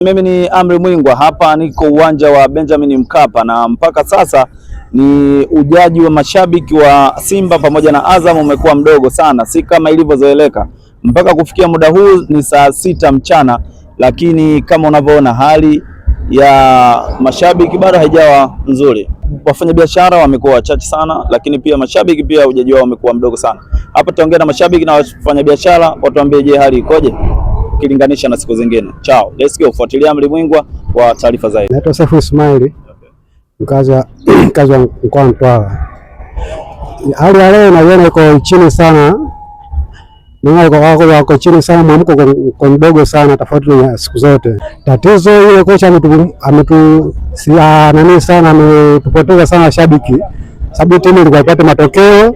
Mimi ni Amri Mwingwa, hapa niko uwanja wa Benjamin Mkapa na mpaka sasa ni ujaji wa mashabiki wa Simba pamoja na Azam umekuwa mdogo sana, si kama ilivyozoeleka. Mpaka kufikia muda huu ni saa 6 mchana, lakini kama unavyoona hali ya mashabiki bado haijawa nzuri. Wafanyabiashara wamekuwa wachache sana, lakini pia mashabiki pia ujaji wao umekuwa mdogo sana. Hapa tutaongea na mashabiki na wafanyabiashara, watuambie je, hali ikoje ukilinganisha na siku zingine. Ciao, let's go. Fuatilia Amri Mwingwa kwa taarifa zaidi. Naitwa Safu Ismail, mkazi wa mkoa wa Mtwara. Hali ya leo naiona iko chini sana. Wako chini sana, mwamko kwa mdogo sana tofauti na siku zote. Tatizo ile kocha ametupoteza sana shabiki, sababu timu ilikuwa ipate matokeo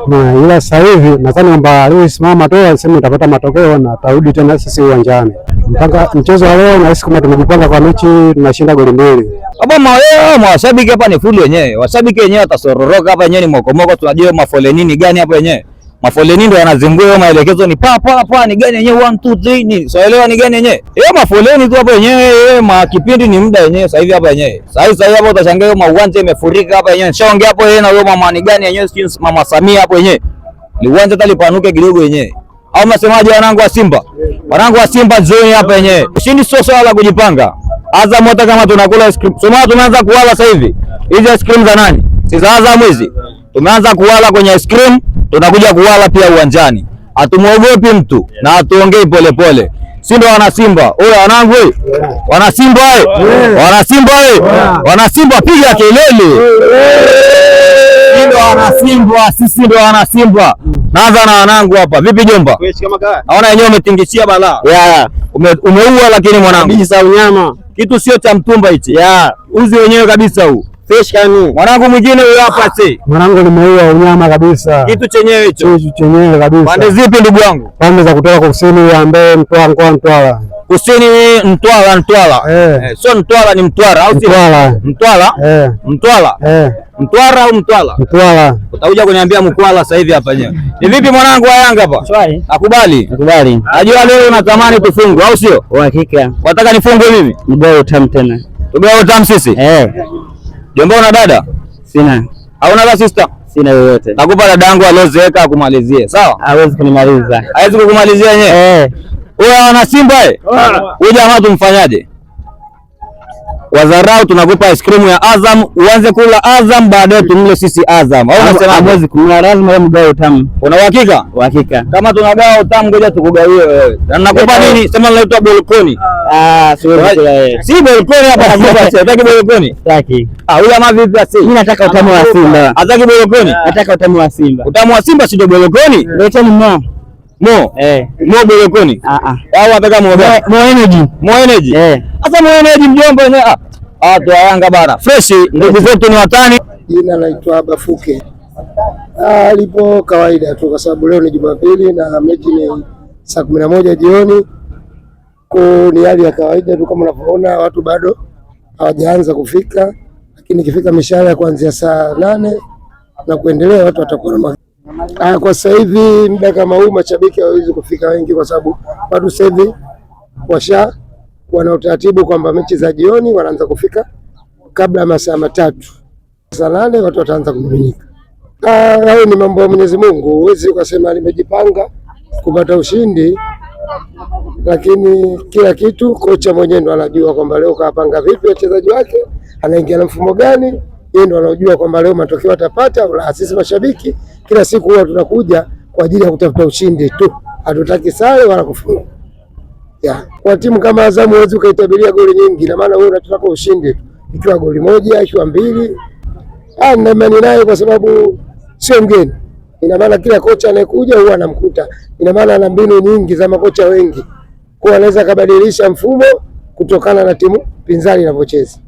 na ila sasa hivi nadhani kwamba leo simama tu aseme utapata matokeo na tarudi tena sisi uwanjani. Mpaka mchezo wa leo na sisi kama tumejipanga kwa mechi tunashinda goli 2. Mashabiki hapa ni full wenyewe. Washabiki wenyewe watasororoka hapa wenyewe, ni mokomoko. Tunajua mafoleni gani hapa wenyewe. Mafoleni ndio yanazingua, maelekezo ni pa ni gani yenyewe 1 2 3 ni. Soelewa ni gani yenyewe. Mafoleni tu hapa wenyewe, kipindi ni muda wenyewe sasa hivi hapa wenyewe. Sasa hivi hapa utashangaa mauwanja imefurika hapa wenyewe. Shaongea hapo yeye na huyo mama ni gani yenyewe, mama Samia hapo wenyewe. Liwanja talipanuke kidogo wenyewe. Au msemaje wanangu wa Simba? Wanangu wa Simba zoni hapa wenyewe. Ushindi sio swala la kujipanga. Azam hata kama tunakula ice cream. Soma tumeanza kuwala sasa hivi. Hizi ice cream za nani? Si za Azam hizi. Tumeanza kuwala kwenye ice cream, tunakuja kuwala pia uwanjani. Hatumuogopi mtu na hatuongei polepole. Si ndio wana Simba? Oye wanangu wewe. Wana Simba wewe. Wana Simba wewe. Wana Simba piga kelele. Ndio wana Simba, sisi ndio wana Simba. Naanza na wanangu hapa. Vipi jomba? Naona yenyewe umetingishia balaa. Umeua lakini mwanangu. Kabisa unyama. Kitu sio cha mtumba hichi. Uzi wenyewe kabisa huu. Fresh kani. Mwanangu mwingine huyo hapa si. Mwanangu nimeua unyama kabisa. Kitu chenyewe hicho. Kitu chenyewe kabisa. Pande zipi ndugu yangu? Pande za kutoka kusini ya Mbeya, Mtwara. Kusini Mtwara. Sio Mtwara, ni Mtwara au si? Mtwara. Mtwara au Mtwara? Mtwara. Utakuja kuniambia Mkwala sasa hivi hapa yenyewe. Ni vipi mwanangu wa Yanga hapa? Shwari. Nakubali. Najua leo unatamani tufungwe au sio? Uhakika. Wataka nifungwe mimi? Mgao utamu tena. Mgao utamu sisi? Jomba una dada? Sina. Hauna la sister? Sina yoyote. Nakupa dada yangu aliozeeka akumalizie. Sawa? Hawezi kunimaliza. Hawezi kukumalizia yenyewe? Wewe wana Simba wewe jamaa tumfanyaje? Wazarau tunakupa ice cream ya Azam, uanze kula Azam baadaye tumle sisi Azam. Au unasema hawezi kumla, lazima mgao utamu. Una uhakika? Uhakika. Kama tunagawa utamu ngoja tukugawie wewe. Na nakupa nini? Sema naitwa balkoni. Siwezi kula wewe. Si balkoni hapa nakupa, sitaki balkoni. Sitaki. Huyu jamaa vipi asi? Mimi nataka utamu wa Simba. Hataki balkoni? Nataka utamu wa Simba. Utamu wa Simba si ndio balkoni? Leteni mo balkoni. Au wataka mo energy. Sasa mo energy mjomba wenyewe. Watu wa Yanga bana. Fresh ndugu zetu ni watani. Jina naitwa Bafuke. Alipo kawaida tu kwa sababu leo ni Jumapili na mechi ni saa 11 jioni. Ni hali ya kawaida tu kama unavyoona, watu bado hawajaanza kufika, lakini ikifika mishahara kuanzia saa 8 na kuendelea watu watakuwa na kwa sasa hivi muda kama huu mashabiki hawawezi kufika wengi kwa sababu watu sasa hivi wana utaratibu kwamba mechi za jioni wanaanza kufika kabla masaa 3. Saa 8 watu wataanza kumiminika. Hayo ni mambo ya Mwenyezi Mungu. Huwezi ukasema nimejipanga kupata ushindi, lakini kila kitu kocha mwenyewe ndo anajua kwamba leo kapanga vipi wachezaji wake, anaingia na mfumo gani, yeye ndo anajua kwamba leo matokeo atapata au la. Sisi mashabiki kila siku huwa tunakuja kwa ajili ya kutafuta ushindi tu, hatutaki sare wala kufunga. Kwa timu kama Azam huwezi ukaitabiria goli nyingi, na maana wewe unataka ushindi tu, ikiwa goli 1 ikiwa 2. Na imani naye kwa sababu sio mgeni. Ina maana kila kocha anayekuja huwa anamkuta. Ina maana ana mbinu nyingi za makocha wengi, kwa anaweza kubadilisha mfumo kutokana na timu pinzani inavyocheza.